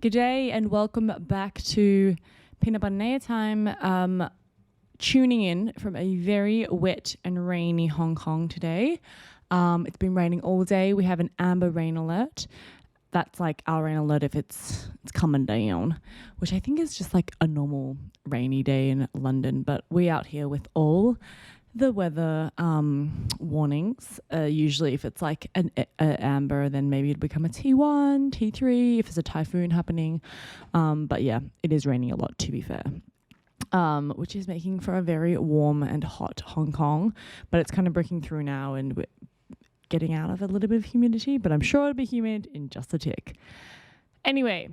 G'day and welcome back to Peanut Butter Neya time. Tuning in from a very wet and rainy Hong Kong today. It's been raining all day. We have an amber rain alert. That's like our rain alert if it's coming down, which I think is just like a normal rainy day in London. But we out here with all the weather warnings. Usually if it's like an amber, then maybe it'd become a T1, T3 if there's a typhoon happening. But yeah, it is raining a lot, to be fair. Which is making for a very warm and hot Hong Kong. But it's kind of breaking through now and we're getting out of a little bit of humidity, but I'm sure it'll be humid in just a tick. Anyway.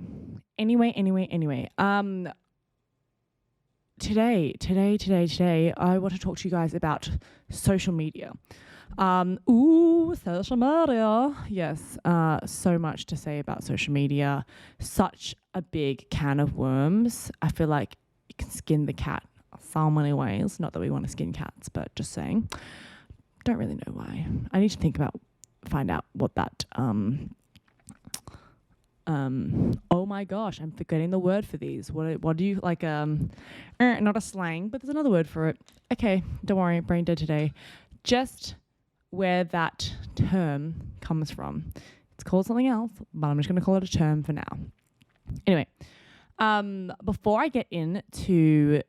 Today, I want to talk to you guys about social media. Social media. Yes, so much to say about social media. Such a big can of worms. I feel like you can skin the cat so many ways. Not that we want to skin cats, but just saying. Don't really know why. I need to find out what that, oh my gosh, I'm forgetting the word for these. What do you, like, not a slang, but there's another word for it. Okay, don't worry, brain dead today. Just where that term comes from. It's called something else, but I'm just going to call it a term for now. Anyway, before I get into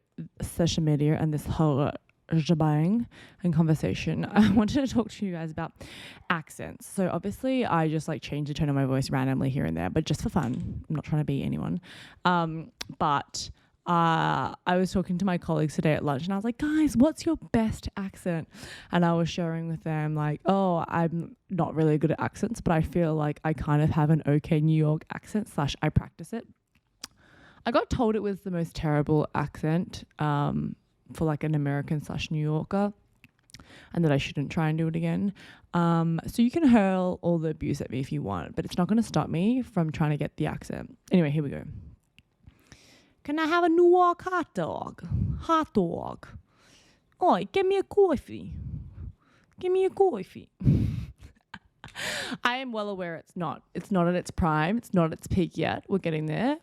social media and this whole shebang and conversation, I wanted to talk to you guys about accents. So obviously I just like change the tone of my voice randomly here and there, but just for fun. I'm not trying to be anyone. But I was talking to my colleagues today at lunch and I was like, guys, what's your best accent? And I was sharing with them like, oh, I'm not really good at accents, but I feel like I kind of have an okay New York accent / I practice it. I got told it was the most terrible accent for like an American / New Yorker, and that I shouldn't try and do it again. So you can hurl all the abuse at me if you want, but it's not going to stop me from trying to get the accent. Anyway, here we go. Can I have a New York hot dog? Hot dog. Oi, give me a coffee. Give me a coffee. I am well aware it's not at its prime. It's not at its peak yet. We're getting there.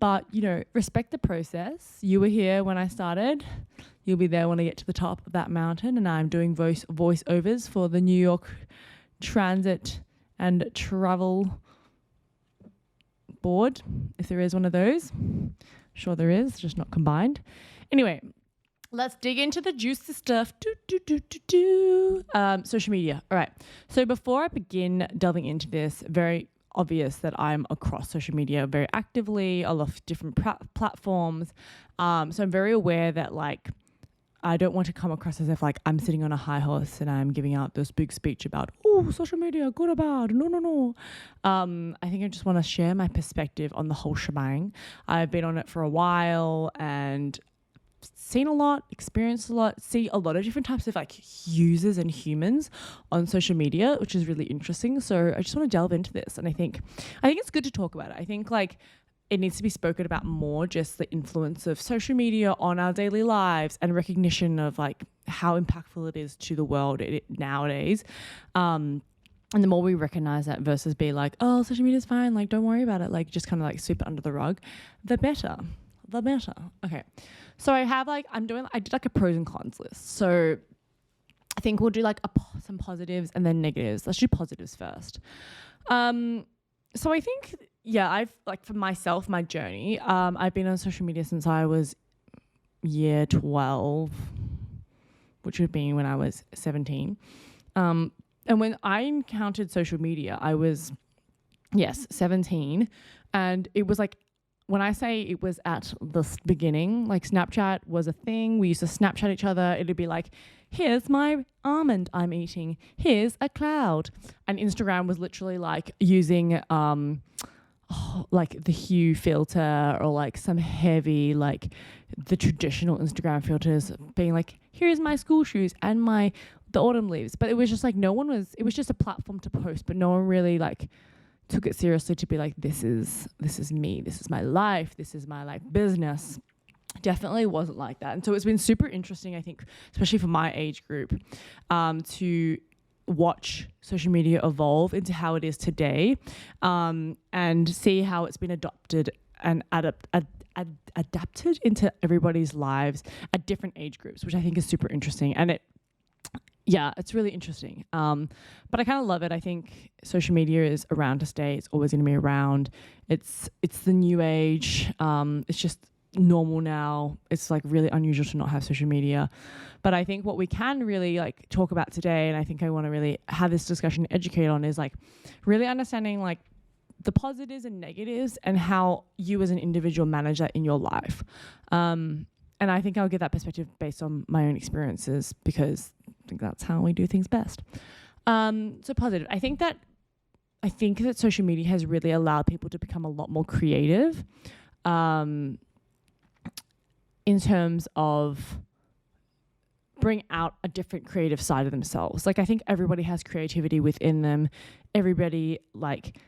But, you know, respect the process. You were here when I started. You'll be there when I get to the top of that mountain. And I'm doing voiceovers for the New York Transit and Travel Board, if there is one of those. Sure there is, just not combined. Anyway, let's dig into the juicy stuff. Social media. All right. So before I begin delving into this, very obvious that I'm across social media very actively, I love different platforms. So I'm very aware that like I don't want to come across as if like I'm sitting on a high horse and I'm giving out this big speech about, oh, social media, good or bad, no. I think I just want to share my perspective on the whole shebang. I've been on it for a while and seen a lot, experienced a lot, see a lot of different types of like users and humans on social media, which is really interesting. So I just want to delve into this. And I think it's good to talk about it. I think like it needs to be spoken about more, just the influence of social media on our daily lives and recognition of like how impactful it is to the world nowadays. And the more we recognize that versus be like, oh, social media is fine, like don't worry about it, like just kind of like sweep it under the rug, the better. Okay. So I did like a pros and cons list. So I think we'll do like some positives and then negatives. Let's do positives first. So I think, yeah, I've like for myself, my journey, I've been on social media since I was year 12, which would be when I was 17. And when I encountered social media, I was, 17. And it was like, when I say it was at the beginning, like Snapchat was a thing. We used to Snapchat each other. It'd be like, here's my almond I'm eating. Here's a cloud. And Instagram was literally like using like the hue filter or like some heavy, like the traditional Instagram filters being like, here's my school shoes and the autumn leaves. But it was just like it was just a platform to post, but no one really like took it seriously to be like, this is me, this is my life, this is my like business. Definitely wasn't like that. And so it's been super interesting, I think, especially for my age group, to watch social media evolve into how it is today, and see how it's been adopted and adapted into everybody's lives at different age groups, which I think is super interesting. And it's really interesting. But I kind of love it. I think social media is around to stay. It's always going to be around. It's the new age. It's just normal now. It's like really unusual to not have social media. But I think what we can really like talk about today, and I think I want to really have this discussion, educate on, is like really understanding like the positives and negatives and how you as an individual manage that in your life. And I think I'll get that perspective based on my own experiences, because I think that's how we do things best. So positive. I think that social media has really allowed people to become a lot more creative, in terms of bring out a different creative side of themselves. Like I think everybody has creativity within them. Everybody, like,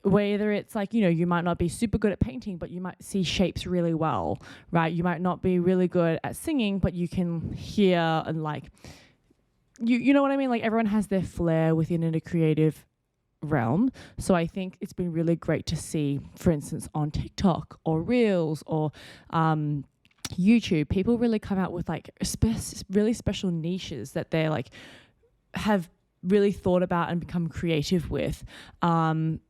whether it's like, you might not be super good at painting, but you might see shapes really well, right? You might not be really good at singing, but you can hear and like, you know what I mean? Like everyone has their flair within a creative realm. So I think it's been really great to see, for instance, on TikTok or Reels or YouTube, people really come out with like really special niches that they're like have really thought about and become creative with, and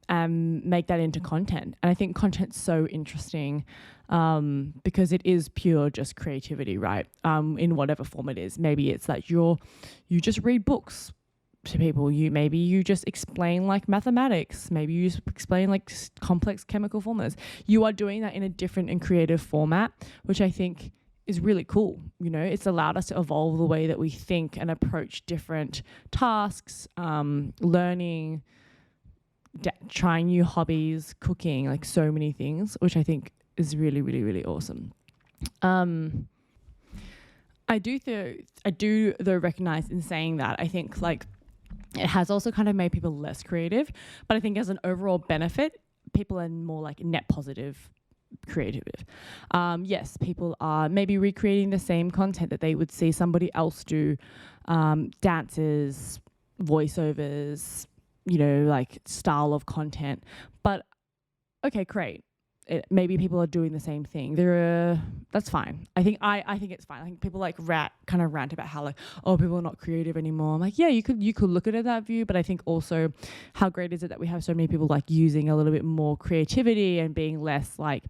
make that into content. And I think content's so interesting, because it is pure just creativity, right? In whatever form it is. Maybe it's like you just read books to people. Maybe you just explain like mathematics. Maybe you just explain like complex chemical formulas. You are doing that in a different and creative format, which I think is really cool. It's allowed us to evolve the way that we think and approach different tasks, learning, trying new hobbies, cooking, like so many things, which I think is really, really, really awesome. I do though recognize in saying that, I think like it has also kind of made people less creative, but I think as an overall benefit, people are more like net positive creative. Yes, people are maybe recreating the same content that they would see somebody else do, dances, voiceovers, like style of content. But okay, great. Maybe people are doing the same thing. That's fine. I think it's fine. I think people like rant about how like, oh, people are not creative anymore. I'm like, yeah, you could look at it that view, but I think also how great is it that we have so many people like using a little bit more creativity and being less like,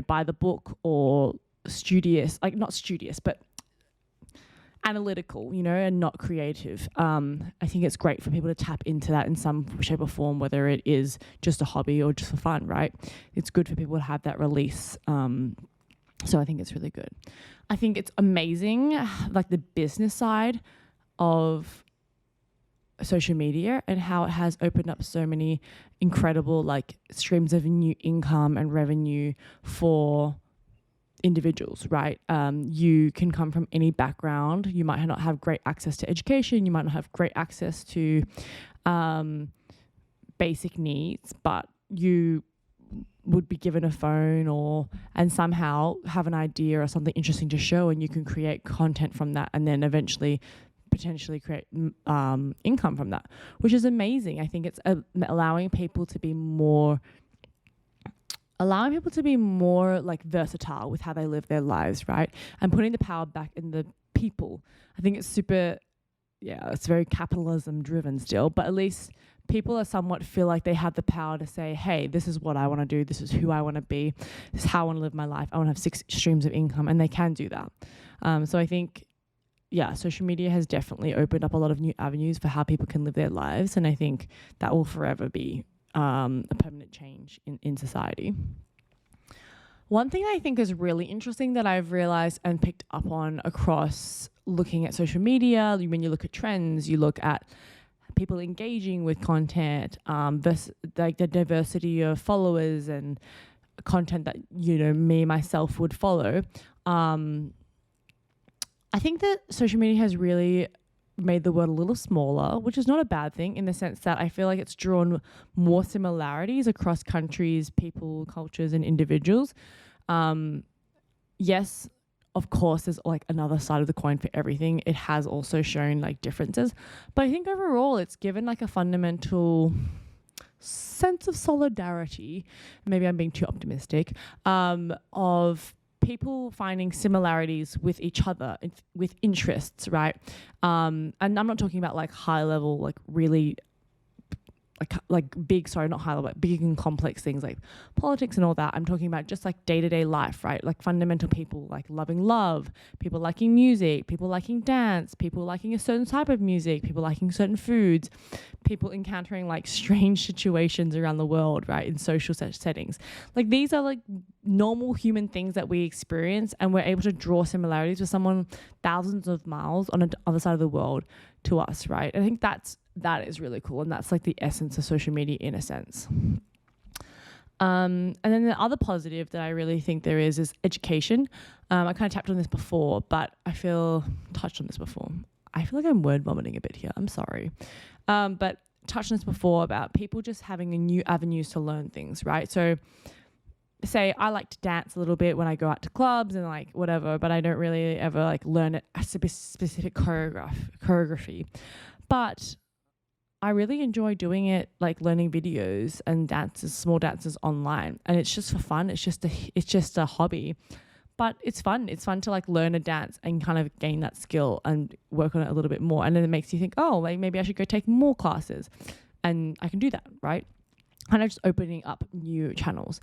by the book or studious, like not studious, but analytical, and not creative. I think it's great for people to tap into that in some shape or form, whether it is just a hobby or just for fun, right? It's good for people to have that release. So I think it's really good. I think it's amazing, like the business side of social media and how it has opened up so many incredible like streams of new income and revenue for individuals, right? You can come from any background. You might not have great access to education. You might not have great access to basic needs, but you would be given a phone and somehow have an idea or something interesting to show, and you can create content from that and then eventually potentially create income from that, which is amazing. I think it's allowing people to be more like versatile with how they live their lives, right? And putting the power back in the people. I think it's it's very capitalism driven still, but at least people are somewhat feel like they have the power to say, hey, this is what I want to do. This is who I want to be. This is how I want to live my life. I want to have 6 streams of income, and they can do that. So I think, social media has definitely opened up a lot of new avenues for how people can live their lives. And I think that will forever be a permanent change in society. One thing I think is really interesting that I've realized and picked up on across looking at social media, when you look at trends, you look at people engaging with content, like the diversity of followers and content that, me, myself would follow. I think that social media has really made the world a little smaller, which is not a bad thing in the sense that I feel like it's drawn more similarities across countries, people, cultures, and individuals. Yes, of course, there's like another side of the coin for everything. It has also shown like differences. But I think overall it's given like a fundamental sense of solidarity. Maybe I'm being too optimistic, of people finding similarities with each other, with interests, right? And I'm not talking about like high level, like really big, sorry, not high level, but big and complex things like politics and all that. I'm talking about just like day-to-day life, right? Like fundamental people like loving love, people liking music, people liking dance, people liking a certain type of music, people liking certain foods, people encountering like strange situations around the world, right? In social settings. Like these are like normal human things that we experience, and we're able to draw similarities with someone thousands of miles on the other side of the world to us, right? And I think that is really cool, and that's like the essence of social media in a sense. And then the other positive that I really think there is education. I kind of touched on this before, but I feel like I'm word vomiting a bit here. I'm sorry. But touched on this before about people just having a new avenues to learn things, right? So say I like to dance a little bit when I go out to clubs and like whatever, but I don't really ever like learn a specific choreography. But I really enjoy doing it, like learning videos and dances, small dances online, and it's just for fun. It's just a hobby, but it's fun. It's fun to like learn a dance and kind of gain that skill and work on it a little bit more. And then it makes you think, oh, like maybe I should go take more classes, and I can do that, right? Kind of just opening up new channels.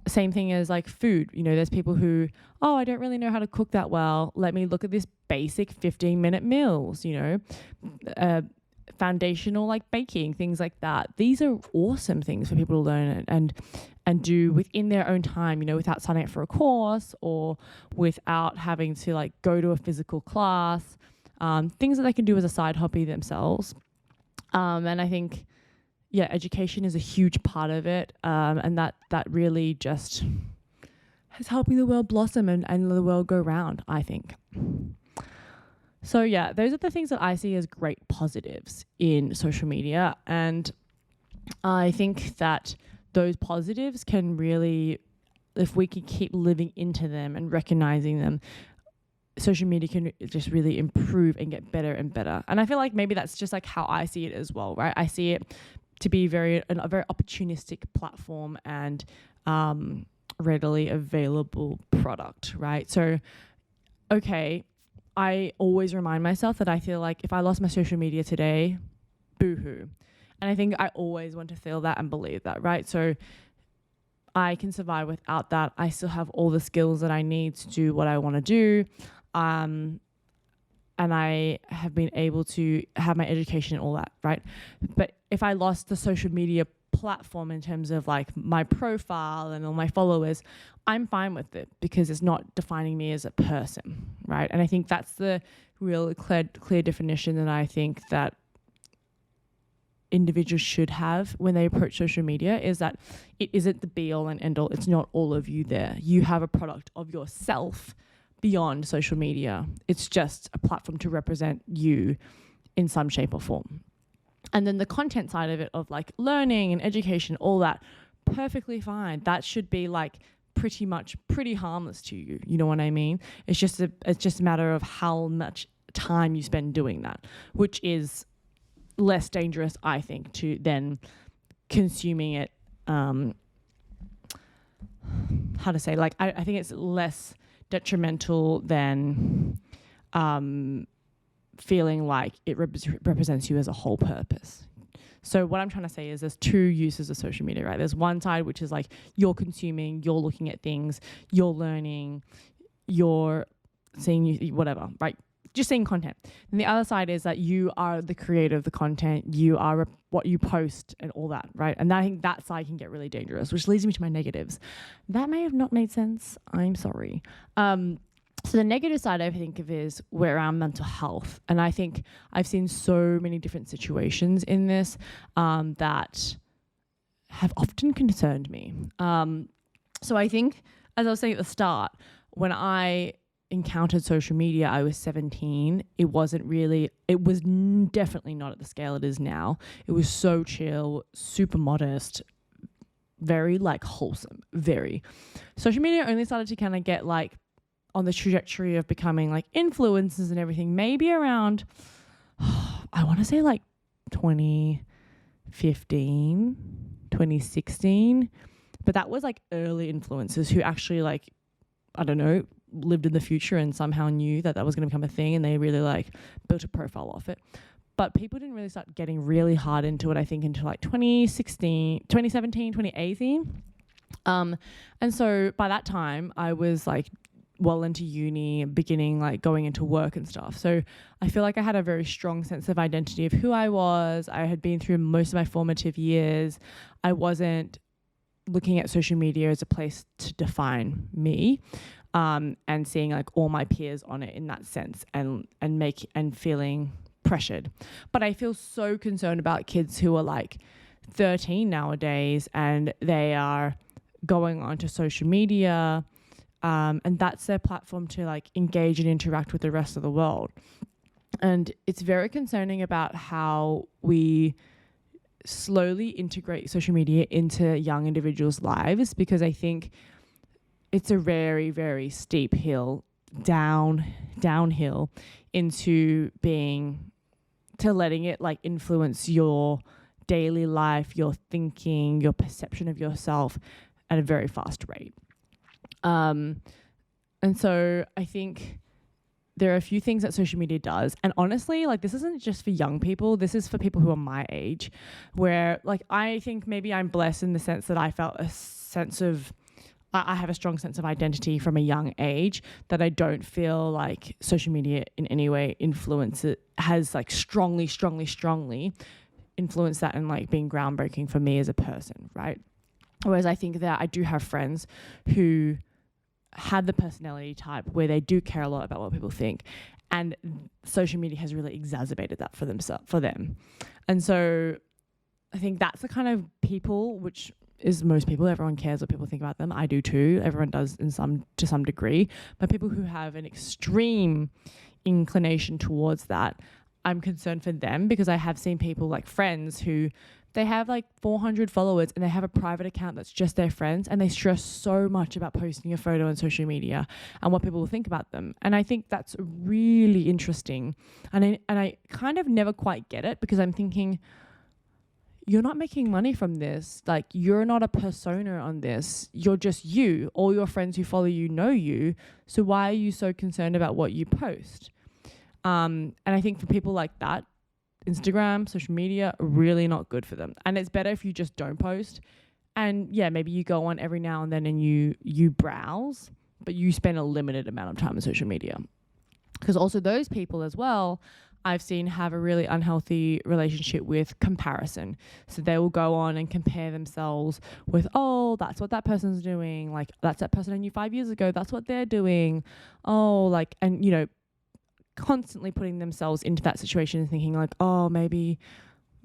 Same thing as like food. You know, there's people who, oh, I don't really know how to cook that well. Let me look at this basic 15-minute meals, you know, foundational like baking, things like that. These are awesome things for people to learn and do within their own time, you know, without signing up for a course or without having to like go to a physical class, things that they can do as a side hobby themselves. And I think, yeah, education is a huge part of it, and that really just is helping the world blossom and the world go round, I think. So yeah, those are the things that I see as great positives in social media. And I think that those positives can really, if we can keep living into them and recognizing them, social media can just really improve and get better and better. And I feel like maybe that's just like how I see it as well, right? I see it to be a very opportunistic platform and readily available product, right? So, okay, I always remind myself that I feel like if I lost my social media today, boo-hoo. And I think I always want to feel that and believe that, right? So I can survive without that. I still have all the skills that I need to do what I want to do. And I have been able to have my education and all that, right? But if I lost the social media platform in terms of like my profile and all my followers, I'm fine with it because it's not defining me as a person, right? And I think that's the real clear definition that I think that individuals should have when they approach social media, is that it isn't the be all and end all. It's not all of you there. You have a product of yourself beyond social media. It's just a platform to represent you in some shape or form. And then the content side of it, of like learning and education, all that, perfectly fine. That should be like pretty harmless to you. You know what I mean? It's just a matter of how much time you spend doing that, which is less dangerous, I think, to then consuming it. How to say? Like, I think it's less detrimental than feeling like it represents you as a whole purpose. So what I'm trying to say is there's two uses of social media, right? There's one side, which is like you're consuming, you're looking at things, you're learning, you're seeing whatever, right? Just seeing content. And the other side is that you are the creator of the content, you are what you post and all that, right? And I think that side can get really dangerous, which leads me to my negatives. That may have not made sense. I'm sorry. So the negative side I think of is around mental health. And I think I've seen so many different situations in this that have often concerned me. So I think, as I was saying at the start, when I encountered social media, I was 17. It was definitely not at the scale it is now. It was so chill, super modest, very like wholesome, very. Social media only started to kind of get like, on the trajectory of becoming like influencers and everything, maybe around, I want to say like 2015, 2016. But that was like early influencers who actually like, I don't know, lived in the future and somehow knew that was going to become a thing, and they really like built a profile off it. But people didn't really start getting really hard into it, I think, until like 2016, 2017, 2018. And so by that time I was like well into uni, beginning like going into work and stuff. So I feel like I had a very strong sense of identity of who I was. I had been through most of my formative years. I wasn't looking at social media as a place to define me, and seeing like all my peers on it in that sense, and feeling pressured. But I feel so concerned about kids who are like 13 nowadays and they are going onto social media, and that's their platform to like engage and interact with the rest of the world. And it's very concerning about how we slowly integrate social media into young individuals' lives, because I think it's a very, very steep hill downhill into letting it like influence your daily life, your thinking, your perception of yourself at a very fast rate. And so I think there are a few things that social media does. And honestly, like this isn't just for young people. This is for people who are my age, where like I think maybe I'm blessed in the sense that I felt a sense of, I have a strong sense of identity from a young age, that I don't feel like social media in any way has like strongly influenced that and like being groundbreaking for me as a person, right? Whereas I think that I do have friends who have the personality type where they do care a lot about what people think, and social media has really exacerbated that for them. And so I think that's the kind of people, which is most people, everyone cares what people think about them. I do too. Everyone does to some degree. But people who have an extreme inclination towards that, I'm concerned for them, because I have seen people like friends who they have like 400 followers and they have a private account that's just their friends, and they stress so much about posting a photo on social media and what people will think about them. And I think that's really interesting. And I kind of never quite get it, because I'm thinking, you're not making money from this. Like, you're not a persona on this. You're just you. All your friends who follow you know you. So why are you so concerned about what you post? And I think for people like that, Instagram, social media, really not good for them. And it's better if you just don't post. And yeah, maybe you go on every now and then and you browse, but you spend a limited amount of time on social media. Because also those people as well, I've seen have a really unhealthy relationship with comparison. So they will go on and compare themselves with, oh, that's what that person's doing. Like, that's that person I knew 5 years ago. That's what they're doing. Oh, like, and, you know, constantly putting themselves into that situation and thinking like, oh, maybe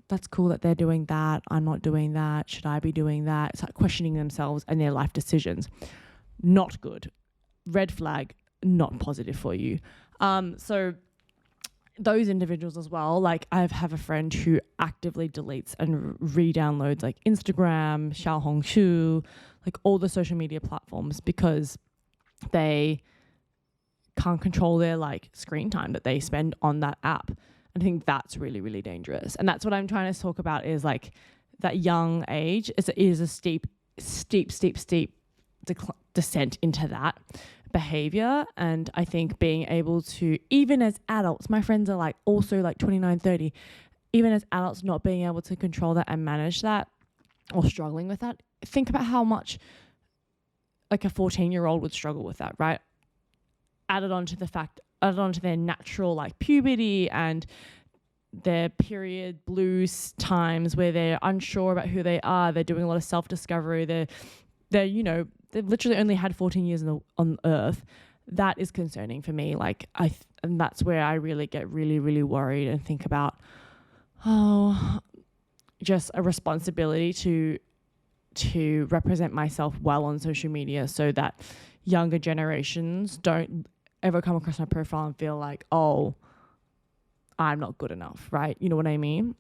that's cool that they're doing that. I'm not doing that. Should I be doing that? It's like questioning themselves and their life decisions. Not good. Red flag, not positive for you. So those individuals as well, like I have a friend who actively deletes and re-downloads like Instagram, Xiaohongshu, like all the social media platforms, because they can't control their like screen time that they spend on that app. I think that's really, really dangerous. And that's what I'm trying to talk about, is like that young age is a steep descent into that behavior. And I think being able to, even as adults, my friends are like also like 29, 30, even as adults not being able to control that and manage that, or struggling with that. Think about how much like a 14-year-old would struggle with that, right? Added onto their natural like puberty and their period blues times where they're unsure about who they are. They're doing a lot of self-discovery. They're you know, they've literally only had 14 years on Earth. That is concerning for me. Like and that's where I really get really, really worried and think about, just a responsibility to represent myself well on social media, so that younger generations don't ever come across my profile and feel like, oh, I'm not good enough, right? You know what I mean?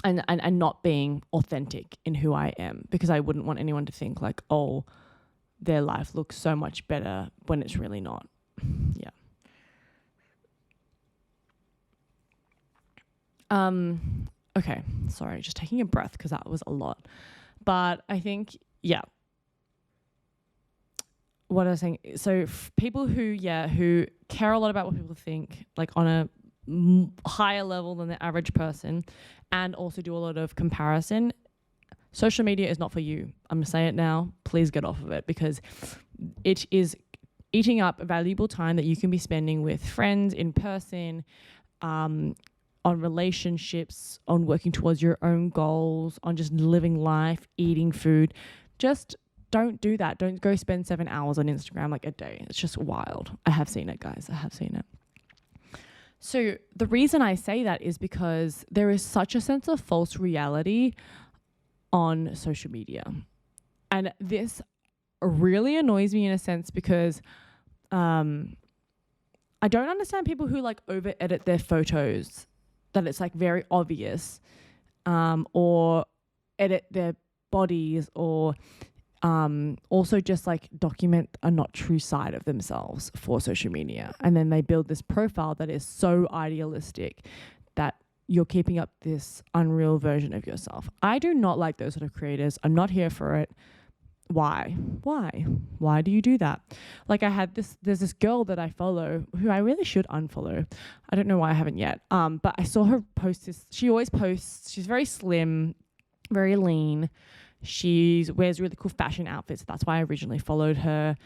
And not being authentic in who I am, because I wouldn't want anyone to think like, oh, their life looks so much better when it's really not. Yeah. Okay, sorry, just taking a breath because that was a lot. But I think, yeah. What I was saying, so people who care a lot about what people think, like on a higher level than the average person, and also do a lot of comparison, social media is not for you. I'm going to say it now. Please get off of it, because it is eating up valuable time that you can be spending with friends in person, on relationships, on working towards your own goals, on just living life, eating food. Just don't do that. Don't go spend 7 hours on Instagram like a day. It's just wild. I have seen it, guys. I have seen it. So the reason I say that is because there is such a sense of false reality on social media. And this really annoys me in a sense because I don't understand people who like over edit their photos, that it's like very obvious, or edit their bodies, or also just like document a not true side of themselves for social media. And then they build this profile that is so idealistic that you're keeping up this unreal version of yourself. I do not like those sort of creators. I'm not here for it. Why? Why do you do that? Like there's this girl that I follow who I really should unfollow. I don't know why I haven't yet. But I saw her post this. She always posts. She's very slim, very lean. She wears really cool fashion outfits. That's why I originally followed her.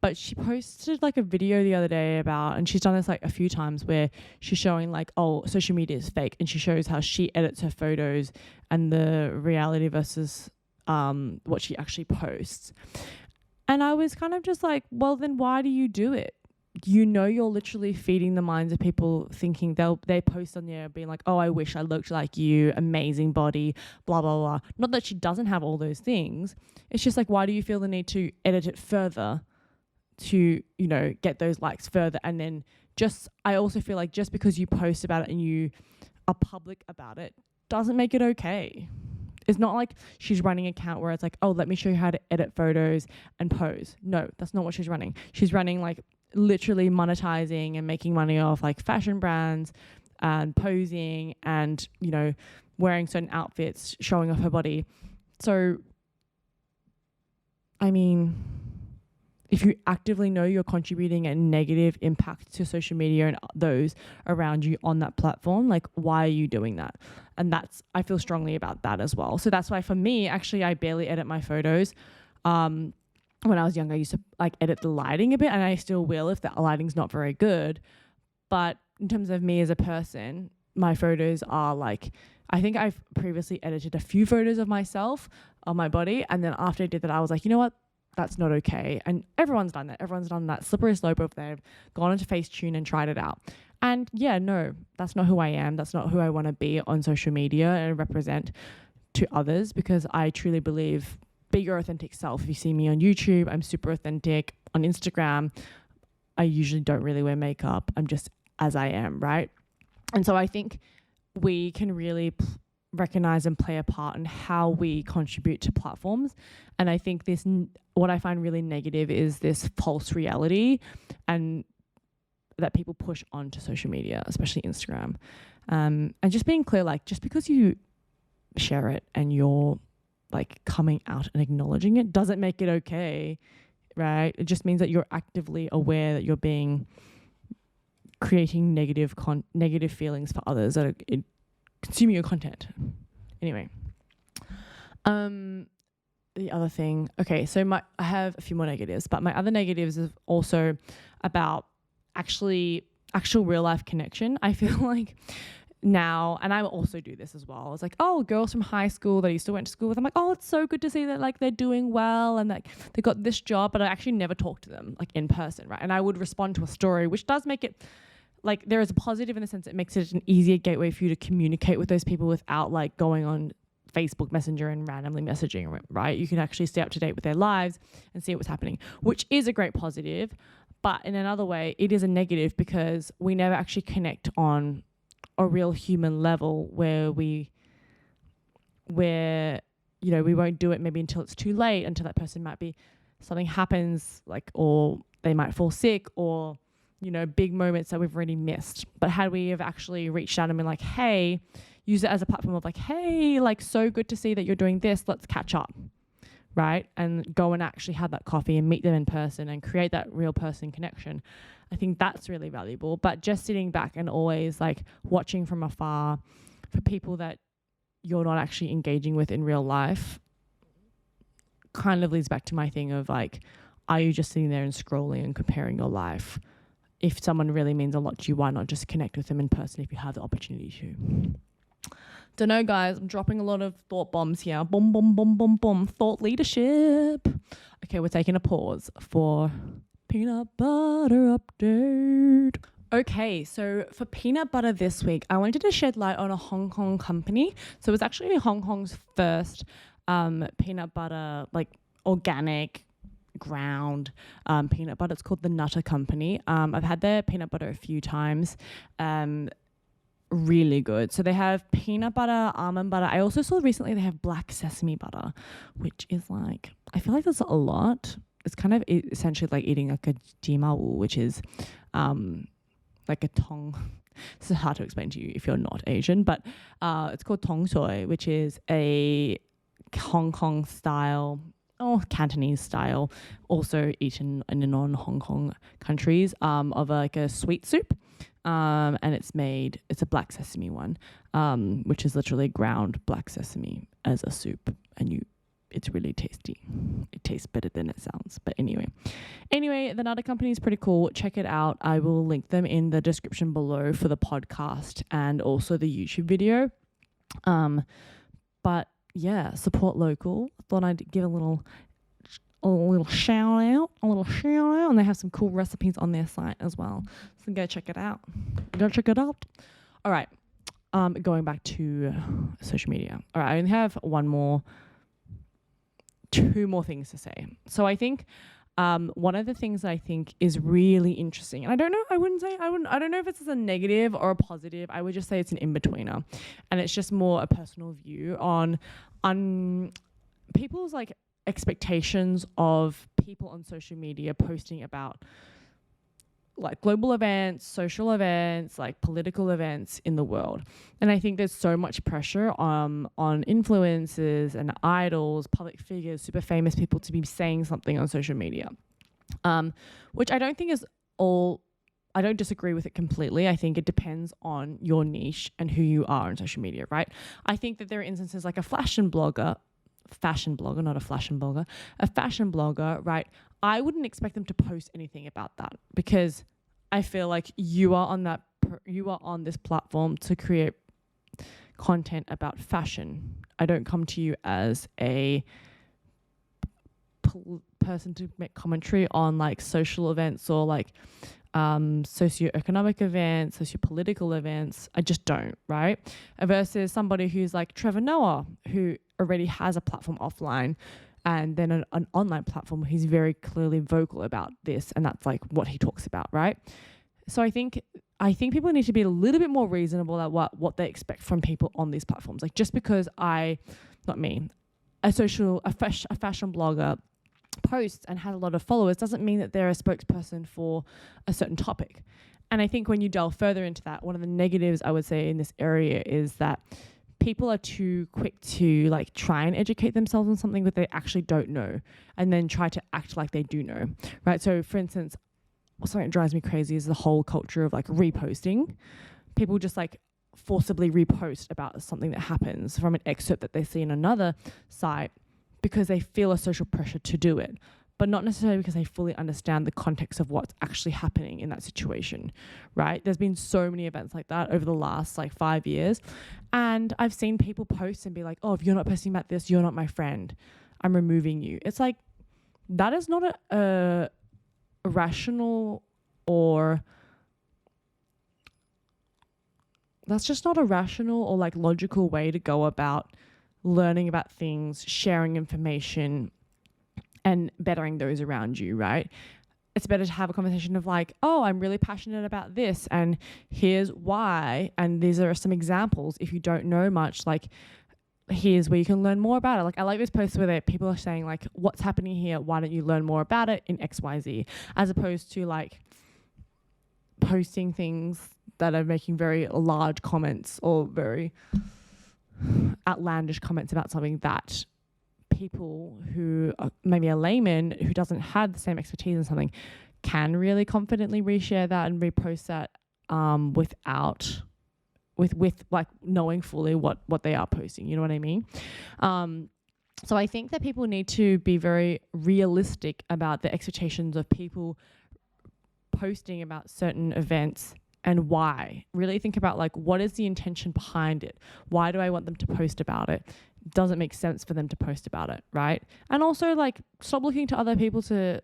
But she posted like a video the other day about, and she's done this like a few times, where she's showing like, oh, social media is fake. And she shows how she edits her photos and the reality versus what she actually posts. And I was kind of just like, well, then why do you do it? You know, you're literally feeding the minds of people, thinking they post on there being like, oh, I wish I looked like you, amazing body, blah, blah, blah. Not that she doesn't have all those things. It's just like, why do you feel the need to edit it further to, you know, get those likes further? And then I also feel like just because you post about it and you are public about it doesn't make it okay. It's not like she's running an account where it's like, oh, let me show you how to edit photos and pose. No, that's not what she's running. She's running like literally monetizing and making money off like fashion brands and posing and, you know, wearing certain outfits, showing off her body. So, I mean, if you actively know you're contributing a negative impact to social media and those around you on that platform, like, why are you doing that? And I feel strongly about that as well. So that's why for me, actually, I barely edit my photos. When I was younger, I used to like edit the lighting a bit, and I still will if the lighting's not very good. But in terms of me as a person, my photos are like, I think I've previously edited a few photos of myself on my body. And then after I did that, I was like, you know what? That's not okay. And everyone's done that. Everyone's done that slippery slope of they've gone into Facetune and tried it out. And yeah, no, that's not who I am. That's not who I want to be on social media and represent to others, because I truly believe be your authentic self. If you see me on YouTube, I'm super authentic. On Instagram, I usually don't really wear makeup. I'm just as I am, right? And so I think we can really recognize and play a part in how we contribute to platforms. And I think what I find really negative is this false reality and that people push onto social media, especially Instagram. And just being clear, like, just because you share it and you're like coming out and acknowledging it doesn't make it okay, right? It just means that you're actively aware that you're creating negative feelings for others that are consuming your content. Anyway, the other thing, okay, so I have a few more negatives, but my other negatives is also about actual real life connection. I feel like now, and I also do this as well, it's like, oh, girls from high school that I used to went to school with, I'm like, oh, it's so good to see that like they're doing well and like they got this job, but I actually never talked to them like in person, right? And I would respond to a story, which does make it like, there is a positive in the sense it makes it an easier gateway for you to communicate with those people without like going on Facebook Messenger and randomly messaging, right? You can actually stay up to date with their lives and see what's happening, which is a great positive. But in another way, it is a negative because we never actually connect on a real human level where you know, we won't do it maybe until it's too late, until that person might be something happens, like, or they might fall sick, or, you know, big moments that we've already missed. But had we have actually reached out and been like, hey, use it as a platform of like, hey, like, so good to see that you're doing this, let's catch up, right? And go and actually have that coffee and meet them in person and create that real person connection. I think that's really valuable. But just sitting back and always like watching from afar for people that you're not actually engaging with in real life kind of leads back to my thing of like, are you just sitting there and scrolling and comparing your life? If someone really means a lot to you, why not just connect with them in person if you have the opportunity to? Don't know, guys. I'm dropping a lot of thought bombs here. Boom, boom, boom, boom, boom. Thought leadership. Okay, we're taking a pause for peanut butter update. Okay, so for peanut butter this week, I wanted to shed light on a Hong Kong company. So it was actually Hong Kong's first peanut butter, like organic ground peanut butter. It's called the Nutter Company. I've had their peanut butter a few times. Really good. So they have peanut butter, almond butter. I also saw recently they have black sesame butter, which is like, I feel like there's a lot. It's kind of essentially like eating like a jimawu, which is like a tong. This is hard to explain to you if you're not Asian, but it's called tong soy, which is a Hong Kong style, Cantonese style, also eaten in the non-Hong Kong countries, of like a sweet soup. And it's a black sesame one, which is literally ground black sesame as a soup, and it's really tasty. It tastes better than it sounds. But anyway, the Nutter Company is pretty cool. Check it out. I will link them in the description below for the podcast and also the YouTube video. But yeah, support local. Thought I'd give a little shout out, and they have some cool recipes on their site as well. So go check it out. All right. Going back to social media. All right, I only have two more things to say. So I think one of the things that I think is really interesting, and I don't know if it's a negative or a positive. I would just say it's an in-betweener. And it's just more a personal view on people's like expectations of people on social media posting about like global events, social events, like political events in the world. And I think there's so much pressure on influencers and idols, public figures, super famous people to be saying something on social media, which I don't think is all. I don't disagree with it completely. I think it depends on your niche and who you are on social media, right? I think that there are instances like a fashion blogger, right? I wouldn't expect them to post anything about that because I feel like you are on this platform to create content about fashion. I don't come to you as a person to make commentary on like social events or like socioeconomic events, sociopolitical events. I just don't, right? Versus somebody who's like Trevor Noah, who already has a platform offline and then an online platform where he's very clearly vocal about this, and that's like what he talks about, right? So I think people need to be a little bit more reasonable at what they expect from people on these platforms. Like just because a fashion blogger posts and has a lot of followers doesn't mean that they're a spokesperson for a certain topic. And I think when you delve further into that, one of the negatives I would say in this area is that people are too quick to like try and educate themselves on something that they actually don't know and then try to act like they do know, right? So for instance, something that drives me crazy is the whole culture of like reposting. People just like forcibly repost about something that happens from an excerpt that they see in another site because they feel a social pressure to do it, but not necessarily because they fully understand the context of what's actually happening in that situation, right? There's been so many events like that over the last like 5 years. And I've seen people post and be like, oh, if you're not posting about this, you're not my friend. I'm removing you. It's like, that is not a rational or that's just not a rational or like logical way to go about learning about things, sharing information, and bettering those around you, right? It's better to have a conversation of like, oh, I'm really passionate about this and here's why. And these are some examples. If you don't know much, like here's where you can learn more about it. Like I like those posts where people are saying like, what's happening here? Why don't you learn more about it in XYZ? As opposed to like posting things that are making very large comments or very outlandish comments about something that people who are maybe a layman who doesn't have the same expertise in something can really confidently reshare that and repost that without with like knowing fully what they are posting. You know what I mean? So I think that people need to be very realistic about the expectations of people posting about certain events and why. Really think about like, what is the intention behind it? Why do I want them to post about it? Does it make sense for them to post about it, right? And also like stop looking to other people to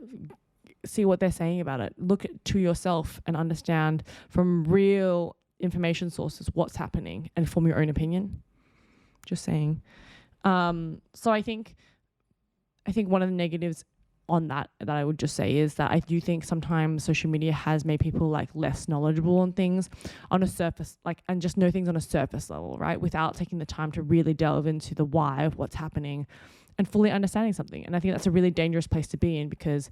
see what they're saying about it. Look to yourself and understand from real information sources what's happening and form your own opinion. Just saying. So I think one of the negatives on that I would just say is that I do think sometimes social media has made people like less knowledgeable on things on a surface, like, and just know things on a surface level, right? Without taking the time to really delve into the why of what's happening and fully understanding something. And I think that's a really dangerous place to be in, because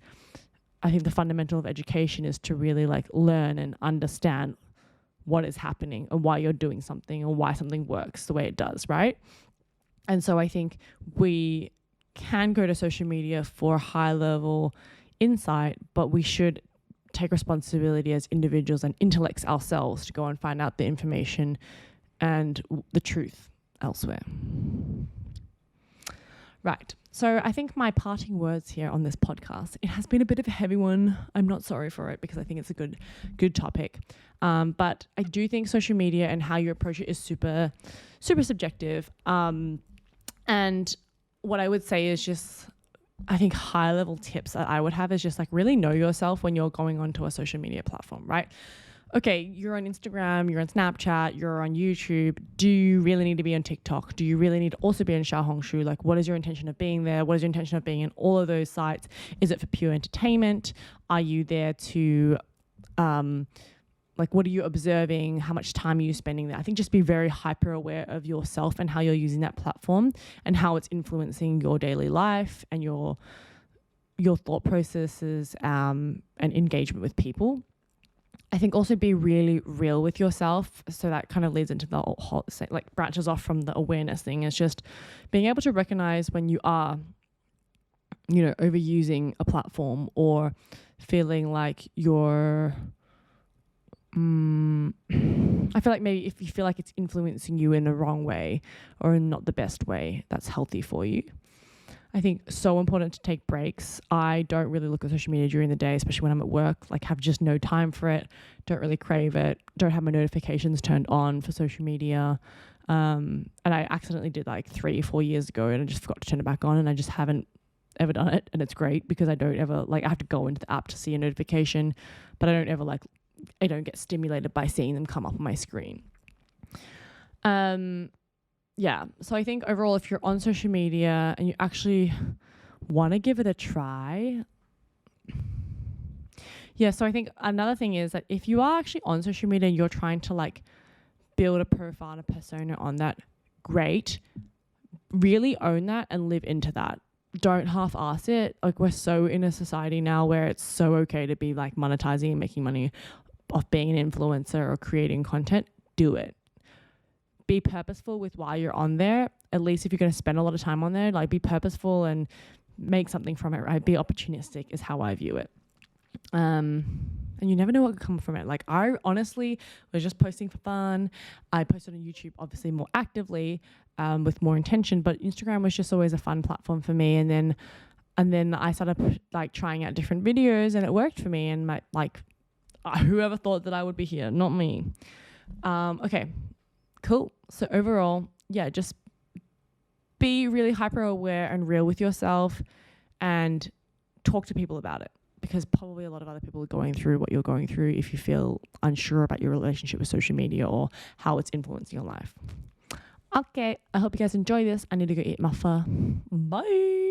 I think the fundamental of education is to really like learn and understand what is happening and why you're doing something or why something works the way it does, right? And so I think we can go to social media for high level insight, but we should take responsibility as individuals and intellects ourselves to go and find out the information and the truth elsewhere. Right. So I think my parting words here on this podcast, it has been a bit of a heavy one. I'm not sorry for it, because I think it's a good topic. But I do think social media and how you approach it is super, super subjective. And what I would say is just, I think high level tips that I would have is just like really know yourself when you're going onto a social media platform, right? Okay, you're on Instagram, you're on Snapchat, you're on YouTube. Do you really need to be on TikTok? Do you really need to also be on Xiaohongshu? Like, what is your intention of being there? What is your intention of being in all of those sites? Is it for pure entertainment? Are you there to, like, what are you observing? How much time are you spending there? I think just be very hyper aware of yourself and how you're using that platform and how it's influencing your daily life and your thought processes and engagement with people. I think also be really real with yourself. So that kind of leads into the whole, like, branches off from the awareness thing. It's just being able to recognize when you are, you know, overusing a platform or feeling like you're, I feel like maybe if you feel like it's influencing you in the wrong way or in not the best way, that's healthy for you. I think so important to take breaks. I don't really look at social media during the day, especially when I'm at work, like have just no time for it, don't really crave it, don't have my notifications turned on for social media. And I accidentally did like 3-4 years ago and I just forgot to turn it back on, and I just haven't ever done it. And it's great because I don't ever, like, I have to go into the app to see a notification, but I don't ever like, I don't get stimulated by seeing them come up on my screen. Yeah, so I think overall, if you're on social media and you actually want to give it a try, yeah, so I think another thing is that if you are actually on social media and you're trying to like build a profile and a persona on that, great, really own that and live into that. Don't half-ass it. Like, we're so in a society now where it's so okay to be like monetizing and making money off being an influencer or creating content. Do it. Be purposeful with why you're on there. At least if you're going to spend a lot of time on there, like, be purposeful and make something from it, right? Be opportunistic is how I view it. And you never know what could come from it. Like, I honestly was just posting for fun. I posted on YouTube obviously more actively, with more intention, but Instagram was just always a fun platform for me. And then I started like trying out different videos and it worked for me. And my, like, whoever thought that I would be here? Not me. Okay. Cool. So overall, yeah, just be really hyper aware and real with yourself and talk to people about it, because probably a lot of other people are going through what you're going through if you feel unsure about your relationship with social media or how it's influencing your life. Okay, I hope you guys enjoy this. I need to go eat my pho. Bye.